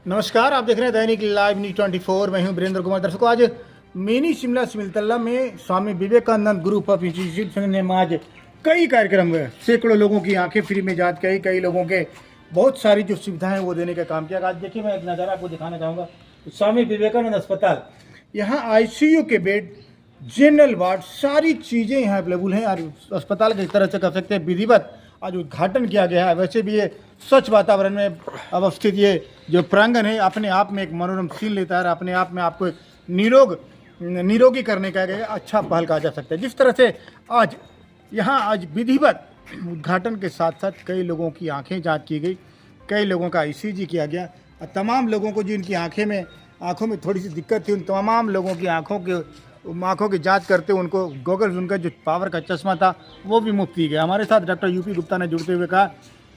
नमस्कार, आप देख रहे हैं दैनिक लाइव न्यूज 24। मैं हूं वीरेंद्र कुमार। दर्शकों, आज मिनी शिमला सिमिलतला में Swami Vivekananda group of institution ने आज कई कार्यक्रम हुए। सैकड़ों लोगों की आंखें फ्री में जांच की, कई लोगों के बहुत सारी जो सुविधाएं वो देने का काम किया। आज देखिए, मैं एक नज़ारा आपको दिखाना चाहूँगा। स्वामी विवेकानंद अस्पताल, यहाँ ICU के बेड, जनरल वार्ड, सारी चीज़ें यहाँ अवेलेबल हैं और अस्पताल की तरह से कह सकते हैं विधिवत आज उद्घाटन किया गया है। वैसे भी ये स्वच्छ वातावरण में अवस्थित ये जो प्रांगण है अपने आप में एक मनोरम सीन लेता है और अपने आप में आपको एक निरोगी करने का एक अच्छा पहल कहा जा सकता है। जिस तरह से आज यहाँ आज विधिवत उद्घाटन के साथ साथ कई लोगों की आंखें जांच की गई, कई लोगों का ECG किया गया और तमाम लोगों को जिनकी आंखों में थोड़ी सी दिक्कत थी उन तमाम लोगों की आंखों की जांच करते हुए उनको गॉगल्स, उनका जो पावर का चश्मा था वो भी मुफ्त दी गया। हमारे साथ डॉक्टर UP गुप्ता ने जुड़ते हुए कहा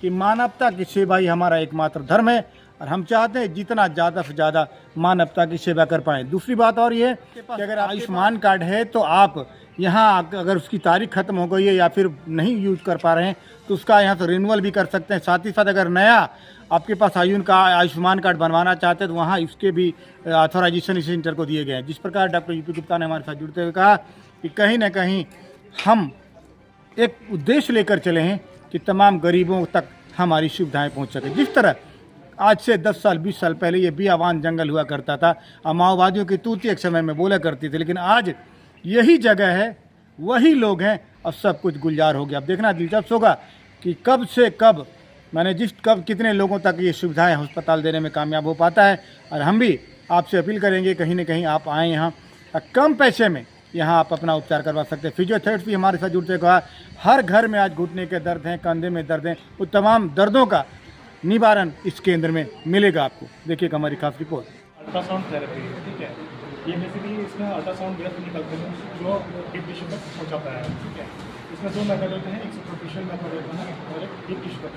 कि मानवता की सेवा ही हमारा एकमात्र धर्म है और हम चाहते हैं जितना ज़्यादा से ज़्यादा मानवता की सेवा कर पाएँ। दूसरी बात और ये कि अगर आयुष्मान कार्ड है तो आप यहाँ अगर उसकी तारीख खत्म हो गई है या फिर नहीं यूज कर पा रहे हैं तो उसका यहाँ से रिन्यूअल भी कर सकते हैं। साथ ही साथ अगर नया आपके पास आयुष्मान कार्ड बनवाना चाहते हैं तो वहाँ इसके भी ऑथोराइजेशन इस सेंटर को दिए गए हैं। जिस प्रकार डॉक्टर UP गुप्ता ने हमारे साथ जुड़ते हुए कहा कि कहीं ना कहीं हम एक उद्देश्य लेकर चले हैं कि तमाम गरीबों तक हमारी सुविधाएं पहुंच सके। जिस तरह आज से 10 साल 20 साल पहले ये बियावान जंगल हुआ करता था और माओवादियों की तूती एक समय में बोला करती थी, लेकिन आज यही जगह है, वही लोग हैं और सब कुछ गुलजार हो गया। अब देखना दिलचस्प होगा कि कब से कब कितने लोगों तक ये सुविधाएं अस्पताल देने में कामयाब हो पाता है। और हम भी आपसे अपील करेंगे कहीं ना कहीं आप आएँ यहाँ और कम पैसे में यहाँ आप अपना उपचार करवा सकते हैं। फिजियोथेरेपी हमारे साथ जुड़ते कहा हर घर में आज घुटने के दर्द हैं, कंधे में दर्द हैं, वो तमाम दर्दों का निवारण इस केंद्र में मिलेगा आपको। देखिए हमारी खास रिपोर्ट। अल्ट्रासाउंड थेरेपी, ठीक है, ये बेसिकली इसमें अल्ट्रासाउंड वेव निकलते हैं जो डीप टिश्यू तक पहुँचाता है। ठीक है, इसमें 2 मेथड होते हैं, एक सुपरफिशियल मेथड होता है और एक डीप टिश्यू तक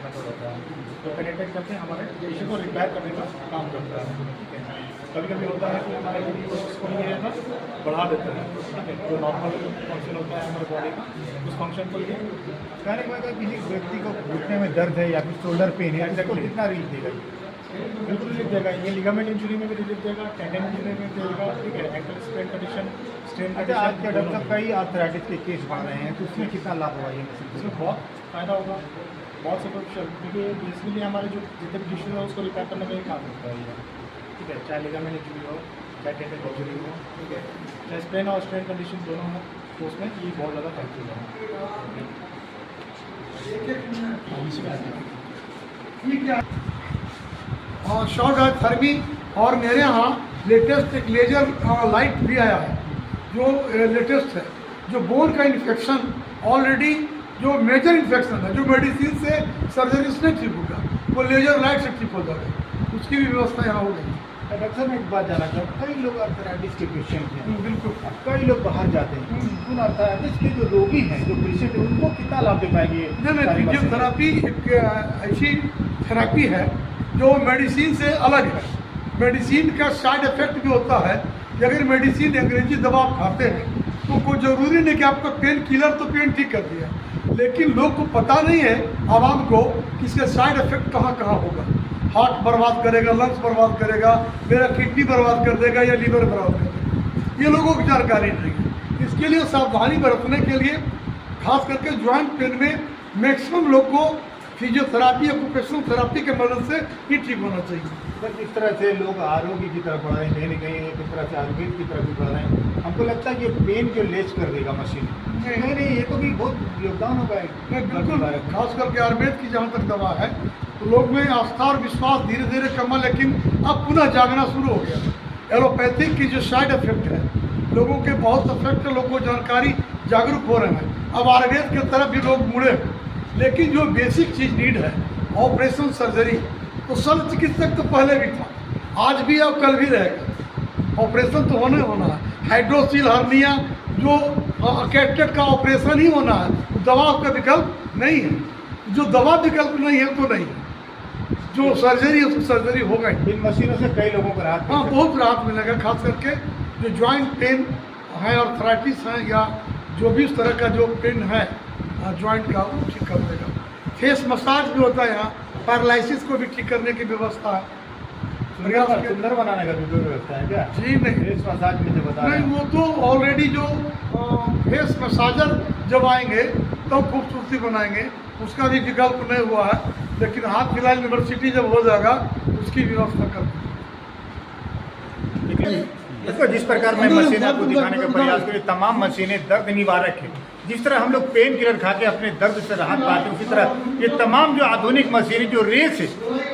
मेथड होता है। तो पेनिट्रेट करके हमारे टिश्यू को रिपेयर करने का काम करता है। ठीक है, कभी कभी होता है कि हमारे को ये है ना बढ़ा देता है। ठीक है, जो नॉर्मल फंक्शन होता है हमारे बॉडी का उस फंक्शन को ये कहने के बाद किसी व्यक्ति को घुटने में दर्द है या फिर शोल्डर पेन है तो कितना रिलीफ देगा? बिल्कुल रिलीफ देगा। ये लिगामेंट इंजरी में भी रिलीफ देगा, टेंडन इंजरी में देगा। ठीक है, एंकल स्ट्रेन कंडीशन, स्ट्रेन अच्छा, आज के डॉक्टर साहब कई आर्थराइटिस के केस बढ़ रहे हैं तो उसमें कितना लाभ होगा? ये इसमें बहुत फ़ायदा होगा, बहुत सुपरफिशियल, क्योंकि बेसिकली हमारे जो जितने भी टिश्यू है उसको रिपेयर करने में काम करता है ये। ठीक है, चाहे लिगामेंट इंजरी हो, चाहे टेंडन इंजरी हो, ठीक है, चाहे स्ट्रेन और स्ट्रेन कंडीशन दोनों हो, तो उसमें ये बहुत ज़्यादा हेल्पफुल है। शॉर्ट आइज थेरेपी और मेरे यहाँ लेटेस्ट एक लेजर लाइट भी आया है जो लेटेस्ट है, जो बोन का इन्फेक्शन ऑलरेडी जो मेजर इन्फेक्शन है जो मेडिसिन से सर्जरी से ठीक होगा वो लेजर लाइट से ठीक हो जाएगा, उसकी भी व्यवस्था यहाँ हो गई। डॉक्टर साहब, मैं एक बात जानना चाहूँ, कई लोग आर्थराइटिस के पेशेंट हैं, बिल्कुल, कई लोग बाहर जाते हैं, उन आर्थराइटिस के जो रोगी हैं, जो पेशेंट हैं, उनको कितना लाभ दे पाएगी? फिजियोथेरेपी एक ऐसी थेरेपी है जो मेडिसिन से अलग है। मेडिसिन का साइड इफेक्ट भी होता है कि अगर मेडिसिन अंग्रेजी दवा आप खाते हैं तो कोई ज़रूरी नहीं कि आपका पेन किलर तो पेन ठीक कर दिया, लेकिन लोग को पता नहीं है आवाम को कि इसका साइड इफेक्ट कहाँ कहाँ होगा। हार्ट बर्बाद करेगा, लंग्स बर्बाद करेगा, मेरा किडनी बर्बाद कर देगा या लीवर बर्बाद कर देगा, ये लोगों की जानकारी नहीं है। इसके लिए सावधानी बरतने के लिए खास करके ज्वाइंट पेन में मैक्सिमम लोग को फिजियोथेरेपी, ऑक्यूपेशनल थेरेपी के मदद से ही ठीक होना चाहिए। बस इस तरह से लोग आरोग्य की तरफ बढ़ रहे हैं, कहीं ना कहीं एक तरह से आयुर्वेद की तरफ भी बढ़ रहे हैं। हमको लगता है कि पेन जो लेस कर देगा मशीन, नहीं, ये तो भी बहुत योगदान होगा। बिल्कुल, खास करके आयुर्वेद की जहाँ तक दवा है तो लोग में आस्था और विश्वास धीरे धीरे कम है, लेकिन अब पुनः जागना शुरू हो गया। एलोपैथिक की जो साइड इफेक्ट है लोगों के बहुत इफेक्ट है, लोगों को जानकारी जागरूक हो रहे हैं, अब आयुर्वेद की तरफ भी लोग मुड़े। लेकिन जो बेसिक चीज़ नीड है ऑपरेशन सर्जरी, तो शल्य चिकित्सक तो पहले भी था, आज भी और कल भी रहेगा। ऑपरेशन तो होना है। हाइड्रोसील हर्निया जो कैटेट का ऑपरेशन ही होना है, दवा का विकल्प नहीं है। जो दवा विकल्प नहीं है तो नहीं है, जो सर्जरी है उसको सर्जरी होगा ही। इन मशीनों से कई लोगों को राहत, हाँ, बहुत राहत मिलेगा। खास करके जो ज्वाइंट पेन है, आर्थराइटिस है या जो भी इस तरह का जो पेन है ज्वाइंट का, वो ठीक कर देगा। फेस मसाज भी होता है यहाँ, पैरालिसिस को भी ठीक करने की व्यवस्था है। सुंदर बनाने का भी कोई व्यवस्था है क्या? जी नहीं, फेस मसाज में जो बता रहे नहीं, हैं। वो तो ऑलरेडी जो फेस मसाजर जब आएंगे तब खूबसूरती बनाएंगे, उसका भी विकल्प नहीं हुआ है, लेकिन हाथ फिलहाल यूनिवर्सिटी जब हो जाएगा उसकी व्यवस्था कर इसको जिस प्रकार मैं मशीन आपको दिखाने का प्रयास करूँ, तमाम मशीनें दर्द निवारक है। जिस तरह हम लोग पेन किलर खा के अपने दर्द से राहत पाते हैं, उसी तरह ये तमाम जो आधुनिक मशीनें जो रेस है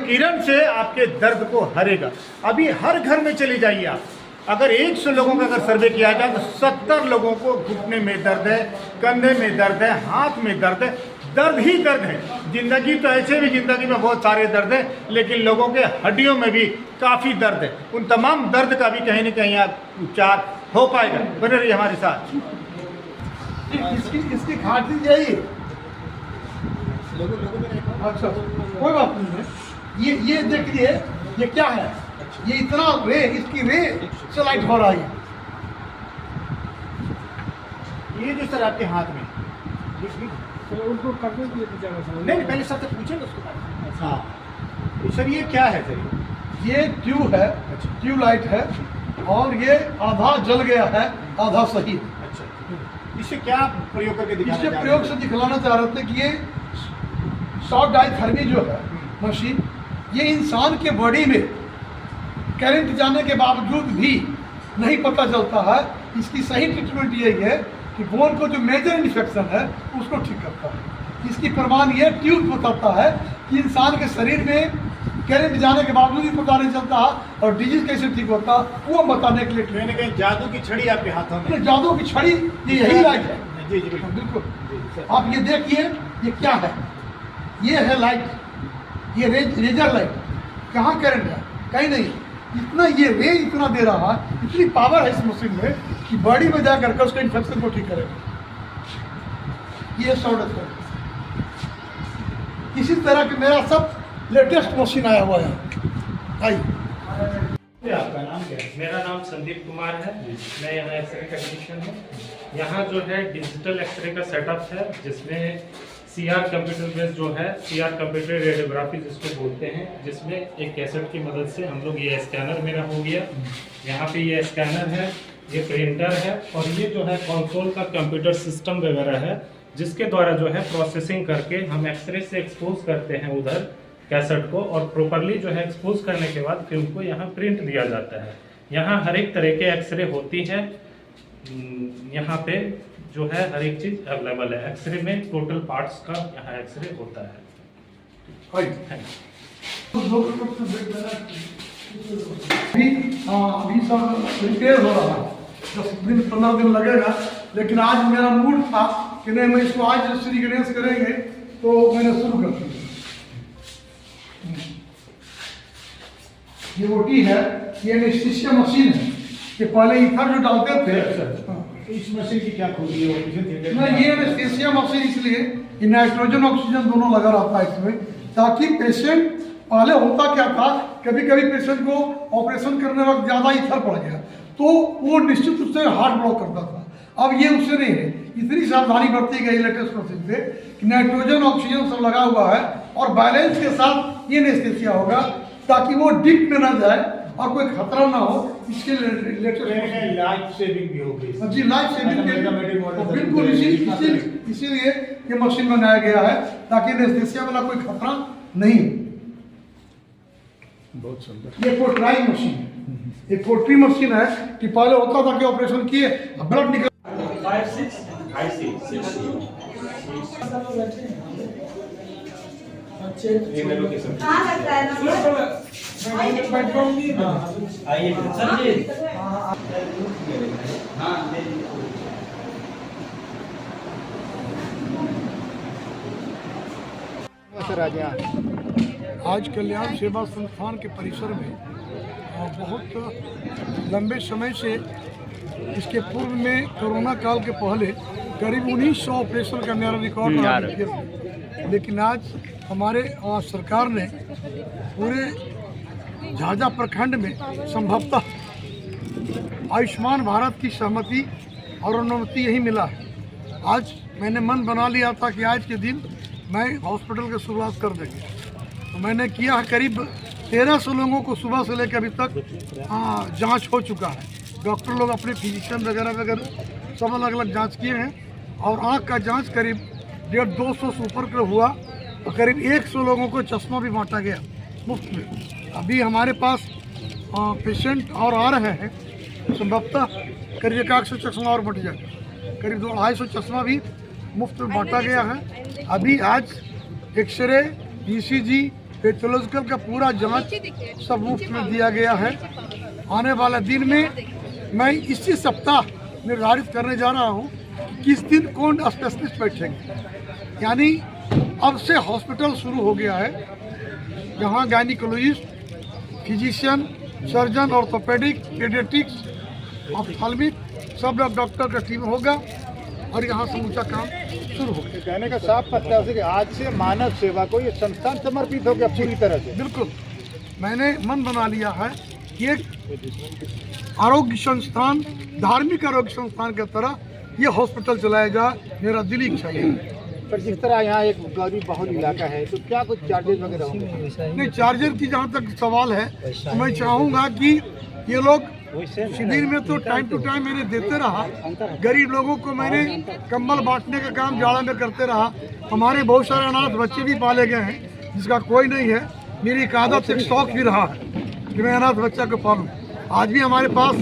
किरण से आपके दर्द को हरेगा। अभी हर घर में चले जाइए आप, अगर 100 लोगों का अगर सर्वे किया जाए तो 70 लोगों को घुटने में दर्द है, कंधे में दर्द है, हाथ में दर्द है, दर्द ही दर्द है। जिंदगी तो ऐसे भी जिंदगी में बहुत सारे दर्द है, लेकिन लोगों के हड्डियों में भी काफ़ी दर्द है। उन तमाम दर्द का भी कहीं ना कहीं आप उपचार हो पाएगा। बने रहिए हमारे साथ। इसकी खाटी यही है। अच्छा, कोई बात नहीं है। ये देखिए, ये क्या है, ये इतना रे, इसकी रे से लाइट हो रहा है। ये जो सर आपके हाथ में उनको करने के लिए नहीं, पहले सबसे पूछेंगे उसको। हाँ सर, ये क्या है सर? ये ट्यूब है, ट्यूब लाइट है, और ये आधा जल गया है, आधा सही है। अच्छा, इससे क्या प्रयोग करके दिखाना इससे चाह रहे प्रयोग हैं? से दिखलाना चाह रहे थे कि ये शॉर्ट डायथर्मी जो है मशीन, ये इंसान के बॉडी में करंट जाने के बावजूद भी नहीं पता चलता है। इसकी सही ट्रीटमेंट यही है कि बोन को जो मेजर इन्फेक्शन है उसको ठीक करता है। इसकी प्रमाण ये ट्यूब बताता है कि इंसान के शरीर में करंट जाने के बावजूद भी पता नहीं चलता और डिजीज कैसे ठीक होता, वो बताने के लिए कहीं ना कहीं जादू की छड़ी आपके हाथों में। जादू की छड़ी, ये यही लाइट है। जी जी बिल्कुल। बिल्कुल, आप ये देखिए, ये क्या है, ये है लाइट, ये रेजर लाइट। कहाँ करंट है? कहीं नहीं। इतना ये रे इतना दे रहा है, इतनी पावर है इस मशीन में कि बॉडी में जाकर के उसका इन्फेक्शन को ठीक करेगा। ये सॉर्ट है। इसी तरह के मेरा सब लेटेस्ट मशीन आया हुआ है। आइए, आपका नाम क्या है? मेरा नाम संदीप कुमार है। मैं यहाँ एक्सरे टेक्नीशियन हूँ। यहाँ जो है डिजिटल एक्सरे का सेटअप है, जिसमें CR कंप्यूटर बेस्ड जो है, CR कंप्यूटर रेडियोग्राफी जिसको बोलते हैं, जिसमें एक कैसेट की मदद से हम लोग, ये स्कैनर मेरा हो गया, यहाँ पे ये स्कैनर है, ये प्रिंटर है, और ये जो है कंसोल का कंप्यूटर सिस्टम वगैरह है, जिसके द्वारा जो है प्रोसेसिंग करके हम एक्सरे से एक्सपोज करते हैं उधर कैसेट को, और प्रॉपरली जो है एक्सपोज करने के बाद फिर उनको यहाँ प्रिंट दिया जाता है। यहाँ हर एक तरह के एक्सरे होती है। यहाँ पे जो है हर एक चीज़ अवेलेबल है। एक्सरे में टोटल पार्ट्स का यहाँ एक्सरे होता है। अभी सब रिपेयर हो रहा है, 10 दिन 15 दिन लगेगा, लेकिन आज मेरा मूड था कि नहीं, मैं इसको आज श्री गणेश करेंगे, तो मैंने शुरू कर दिया। ये ओटी है, ये एनेस्थीसिया मशीन है। ये पहले इथर जो डालते थे, इस मशीन की क्या खूबी है? ना, ये एनेस्थीसिया मशीन इसलिए कि नाइट्रोजन ऑक्सीजन दोनों लगा रहता है इसमें, ताकि पेशेंट, पहले होता क्या था, कभी कभी पेशेंट को ऑपरेशन करने वक्त ज़्यादा इथर पड़ गया तो वो निश्चित रूप से हार्ट ब्लॉक करता था। अब ये उससे नहीं है। इतनी सावधानी बरती गई लेटेस्ट मशीन से कि नाइट्रोजन ऑक्सीजन सब लगा हुआ है, और बैलेंस के साथ ये एनेस्थीसिया होगा, ताकि वो डीप में ना जाए और कोई खतरा ना हो। इसके लेटेस्ट लाइफ सेविंग भी हो गई। जी, लाइफ सेविंग बिल्कुल, इसीलिए ये मशीन बनाया गया है, ताकि एनेस्थीसिया वाला कोई खतरा नहीं हो। बहुत सुंदर। ये पोट्राई मशीन है। ये पोट्री मशीन है कि पहले होता था कि ऑपरेशन किए, ब्लड निकल 5 6 ये मेरे लोकेशन कहाँ लगता है नंबर? आइए सर जी। सर आज यहाँ आज कल्याण सेवा संस्थान के परिसर में बहुत लंबे समय से, इसके पूर्व में कोरोना काल के पहले करीब 1900 ऑपरेशन का मेरा रिकॉर्ड रहा, लेकिन आज हमारे सरकार ने पूरे झाझा प्रखंड में संभवतः आयुष्मान भारत की सहमति और अनुमति यही मिला है। आज मैंने मन बना लिया था कि आज के दिन मैं हॉस्पिटल की शुरुआत कर देंगे, तो मैंने किया है। करीब 1300 लोगों को सुबह से लेकर अभी तक जांच हो चुका है। डॉक्टर लोग अपने फिजिशियन वगैरह वगैरह सब अलग अलग जांच किए हैं और आँख का जांच करीब 150-200 से ऊपर का हुआ और करीब 100 लोगों को चश्मा भी बांटा गया मुफ्त में। अभी हमारे पास पेशेंट और आ रहे हैं, संभवतः करीब 100 चश्मा और बट जाएगा, करीब 250 चश्मा भी मुफ्त में बांटा गया है। अभी आज एक्सरे, ECG, पैथोलॉजिकल का पूरा जांच सब मुफ्त में दिया गया है। आने वाले दिन में मैं इसी सप्ताह निर्धारित करने जा रहा हूँ कि किस दिन कौन स्पेशलिस्ट बैठेंगे। यानी अब से हॉस्पिटल शुरू हो गया है, यहाँ gynaecologist, physician, surgeon, orthopaedic, paediatrics, ophthalmic सब लोग डॉक्टर का टीम होगा और यहाँ समूचा काम शुरू हो गया। कहने का साफ मतलब है कि आज से मानव सेवा को ये संस्थान समर्पित हो गया पूरी तरह से। बिल्कुल, मैंने मन बना लिया है कि एक आरोग्य संस्थान, धार्मिक आरोग्य संस्थान की तरह ये हॉस्पिटल चलाया जाए, मेरा दिली इच्छा है। पर जिस तरह यहाँ एक गरीब बहुल इलाका है तो क्या कुछ चार्जेस वगैरह होंगे? नहीं, चार्जर की जहाँ तक सवाल है तो मैं चाहूँगा कि ये लोग शिविर में तो टाइम टू टाइम मैंने देते रहा, गरीब लोगों को मैंने कंबल बांटने का काम जाड़ा में करते रहा। हमारे बहुत सारे अनाथ बच्चे भी पाले गए हैं जिसका कोई नहीं है। मेरी एक आदत, एक शौक भी रहा है कि मैं अनाथ बच्चा को पालूं। आज भी हमारे पास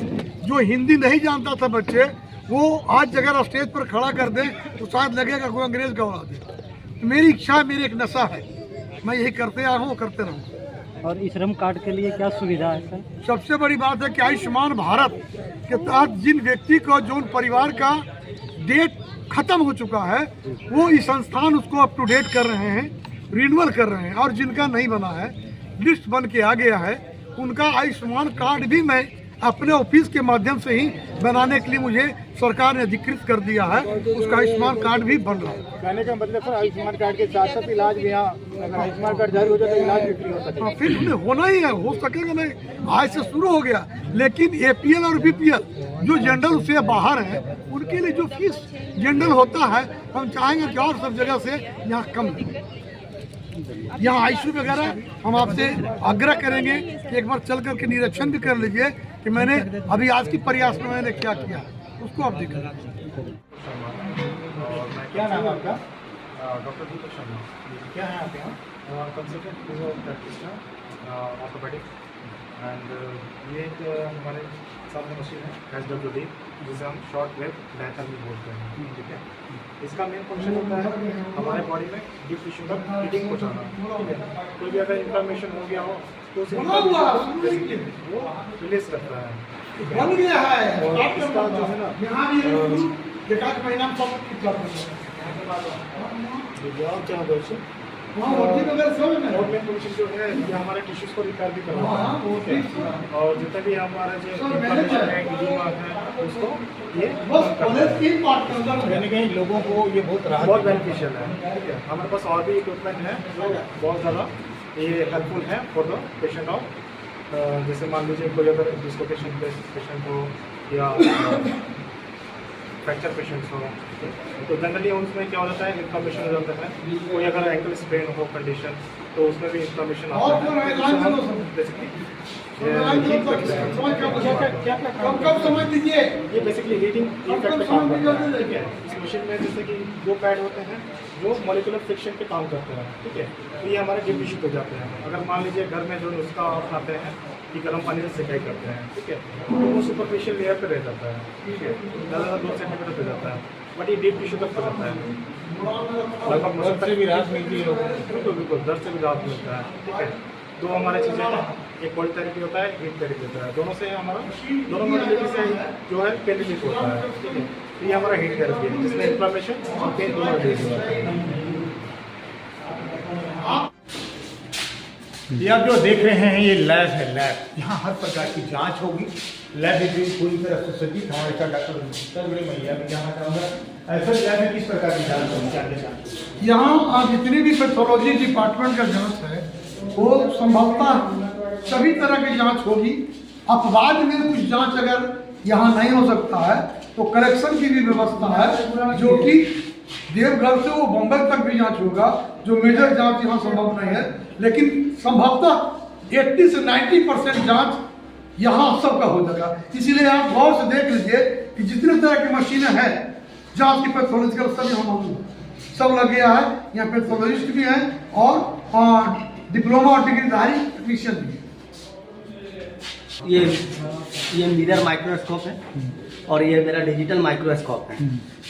जो हिंदी नहीं जानता था बच्चे, वो आज अगर स्टेज पर खड़ा कर दे तो शायद लगेगा कोई अंग्रेज का औलाद है। मेरी इच्छा, मेरी एक नशा है, मैं यही करते आया हूँ, करते रहूँ। और ई श्रम कार्ड के लिए क्या सुविधा है सर? सबसे बड़ी बात है कि आयुष्मान भारत के तहत जिन व्यक्ति को, जो परिवार का डेट खत्म हो चुका है, वो इस संस्थान उसको अप टू डेट कर रहे हैं, रिन्यूअल कर रहे हैं। और जिनका नहीं बना है, लिस्ट बन के आ गया है, उनका आयुष्मान कार्ड भी मैं अपने ऑफिस के माध्यम से ही बनाने के लिए मुझे सरकार ने अधिकृत कर दिया है। उसका आयुष्मान कार्ड भी बन रहा है। कहने का मतलब सर, आयुष्मान कार्ड के साथ साथ इलाज भी यहाँ, अगर आयुष्मान कार्ड जारी हो जाए तो इलाज भी फ्री हो सकेगा। फिर उन्हें होना ही है, हो सकेगा नहीं, आज से शुरू हो गया। लेकिन APL और BPL जो जनरल से बाहर है, उनके लिए जो फीस जनरल होता है, हम चाहेंगे कि और सब जगह से यहाँ कम है। यहाँ ICU वगैरह हम आपसे आग्रह करेंगे कि एक बार चल करके निरीक्षण भी कर लीजिए कि मैंने अभी आज की प्रयास में मैंने क्या किया, उसको आप देखें। क्या नाम है आपका? डॉक्टर दीपक शर्मा। क्या है आपके यहाँ? कंसल्टेंट फिजियोथेरेपिस्ट ऑर्थोपेडिक एंड ये एक हमारे सामने मशीन है SWD, जिसे हम शॉर्ट वेव डायथर्मी बोलते हैं। ठीक है, इसका मेन फंक्शन होता है हमारे बॉडी में डीप टिश्यू तक हीटिंग पहुँचाना। ठीक है, कोई भी अगर इन्फ्लेमेशन हो गया हो तो उस इन्फ्लेमेशन वो रिलीज करता है। बन गया है और इसका जो है ना, यहाँ भी देखा कि महीना में सब कितना और मेन फंक्शन जो है ये हमारे टिश्यूज को रिपेयर भी करना है। और जितने भी हमारे जो इन्फ्लेमेशन है, एडिमा है, उसको ये कहीं कहीं लोगों को ये बहुत बेनिफिशियल है। ठीक है, हमारे पास और भी इक्विपमेंट है जो बहुत ज़्यादा ये हेल्पफुल है फॉर द पेशेंट ऑफ, जैसे मान लीजिए कोई अगर डिस्लोकेशन पेशेंट हो या फ्रैक्चर पेशेंट्स हो, तो जनरली उसमें क्या हो जाता है, इन्फ्लेमेशन हो जाता है। कोई अगर एंकल स्प्रेन हो कंडीशन, तो उसमें भी इन्फ्लेमेशन आता है। बेसिकली समझ लीजिए, ये बेसिकली हीटिंग इफेक्ट पे काम करता है। ठीक है, इस मशीन में जैसे कि दो पैड होते हैं जो मॉलिक्यूलर फ्रिक्शन पे काम करते हैं। ठीक है, तो ये हमारे डीप टिश्यू पे जाते हैं। अगर मान लीजिए घर में जो नुस्खा अपनाते हैं कि गर्म पानी से सिकाई करते हैं, ठीक है, तो वो सुपरफिशियल लेयर पे रह जाता है। ठीक है, ज़्यादा 2 सेंटीमीटर पे जाता है, बट ये डीप टिश्यू तक जाता है। लगभग दर्द से भी राहत मिलती है लोगों को। बिल्कुल बिल्कुल, दर्द से भी राहत मिलता है। ठीक है, दो हमारे चीज़ें हैं, एक कोल्ड थेरेपी होता है, हीट थेरेपी होता है। दोनों से हमारा दोनों मोडलिटी से जो है पेन रिलीफ होता है। ठीक है, तो ये हमारा हीट थेरेपी है जिसमें इन्फ्लेमेशन और पेन दोनों रिलीज होता है। ये आप जो देख रहे हैं ये लैब है। लैब, यहाँ हर प्रकार की जांच होगी। लैब भी पूरी तरह से सज्जित। हमारे साथ डॉक्टर मैया भी कहना चाहूँगा, ऐसा लैब में किस प्रकार की जांच होगी, क्या जांच? यहाँ जितनी भी पैथोलॉजी डिपार्टमेंट का जांच है वो संभवतः सभी तरह की जांच होगी। अपवाद में कुछ जांच अगर यहाँ नहीं हो सकता है तो करेक्शन की भी व्यवस्था है, जो कि देवघर से वो बम्बई तक भी जांच होगा। जो मेजर जांच यहाँ संभव नहीं है, लेकिन संभवतः 80 से 90% जांच यहाँ सबका हो जाएगा। इसीलिए आप गौर से देख लीजिए कि जितने तरह की मशीनें हैं जांच की पैथोलॉजिकल सब यहाँ मौजूद है, सब लग गया है। यहाँ पैथोलॉजिस्ट भी हैं और डिप्लोमा और डिग्रीधारी टेक्नीशियन भी हैं। ये मिरर माइक्रोस्कोप है और ये मेरा डिजिटल माइक्रोस्कोप है।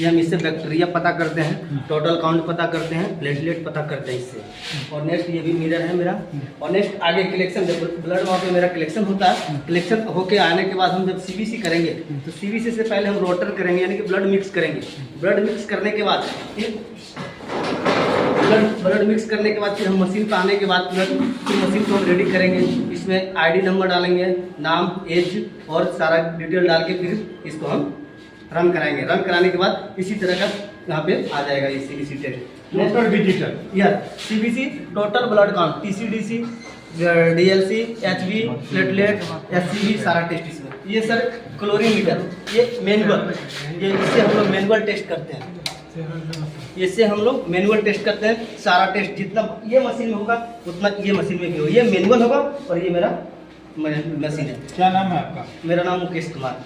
ये हम इससे बैक्टीरिया पता करते हैं, टोटल काउंट पता करते हैं, प्लेटलेट पता करते हैं इससे। और नेक्स्ट ये भी मिरर है मेरा। और नेक्स्ट आगे कलेक्शन, ब्लड वहाँ पे मेरा कलेक्शन होता है। कलेक्शन होके आने के बाद हम जब सीबीसी करेंगे तो सीबीसी से पहले हम रोटर करेंगे, यानी कि ब्लड मिक्स करेंगे। ब्लड मिक्स करने के बाद फिर हम मशीन पे आने के बाद फिर मशीन को हम रेडी करेंगे। इसमें आईडी नंबर डालेंगे, नाम, एज और सारा डिटेल डाल के फिर इसको हम रन कराएंगे। रन कराने के बाद इसी तरह का यहाँ पे आ जाएगा ये CBC test, total digital. CBC total blood count, TCDC, DLC, HB, platelet, SCB, सारा टेस्ट इसमें। ये सर क्लोरीमीटर, ये मैनुअल, ये इससे हम लोग मैनुअल टेस्ट करते हैं। इससे हम लोग मैनुअल टेस्ट करते हैं। सारा टेस्ट जितना ये मशीन में होगा उतना ये मशीन में भी होगा। ये मैनुअल होगा और ये मेरा मशीन है। क्या नाम है आपका? मेरा नाम मुकेश कुमार।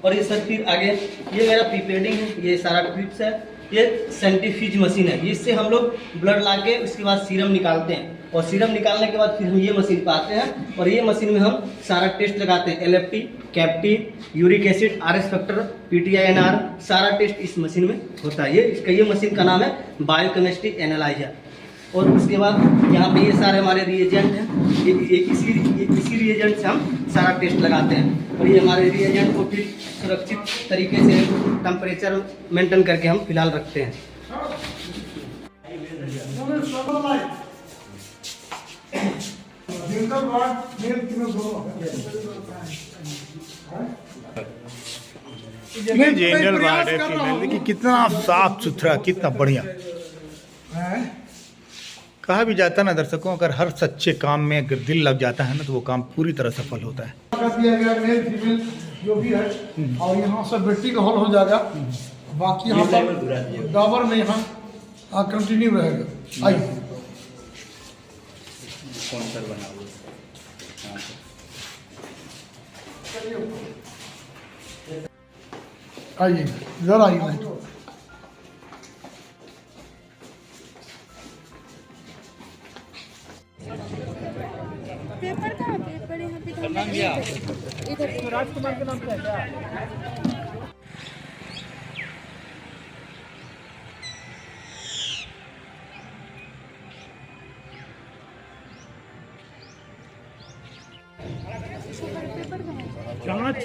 और ये सर फिर आगे ये मेरा प्रीपेडिंग है, ये सारा ट्रिप्स है। ये सेंट्रीफ्यूज मशीन है, इससे हम लोग ब्लड ला के उसके बाद सीरम निकालते हैं। और सीरम निकालने के बाद फिर हम ये मशीन पे आते हैं और ये मशीन में हम सारा टेस्ट लगाते हैं। एलएफटी, कैप्टी, uric acid, RS factor, PTINR, सारा टेस्ट इस मशीन में होता है। ये मशीन का नाम है बायोकेमिस्ट्री एनालाइजर। और उसके बाद यहाँ पे ये सारे हमारे रिएजेंट हैं। ये इसी रिएजेंट से हम सारा टेस्ट लगाते हैं। और ये हमारे रिएजेंट को फिर सुरक्षित तरीके से टेम्परेचर मेंटेन करके हम फिलहाल रखते हैं। ये जनरल वार्ड है फीमेल, देखिए कितना साफ सुथरा, कितना बढ़िया। कहा भी जाता ना दर्शकों, अगर हर सच्चे काम में अगर दिल लग जाता है ना तो वो काम पूरी तरह सफल होता है। दिया गया मेल फीमेल जो भी है, और यहाँ से बेटी का हॉल हो जाएगा। बाकी यहाँ पर डाबर में यहाँ कंटिन्यू रहेगा। आइए आइए जरा आइए। पेपर का पेपर यहाँ पे इधर राजकुमार के नाम पे है क्या? जांच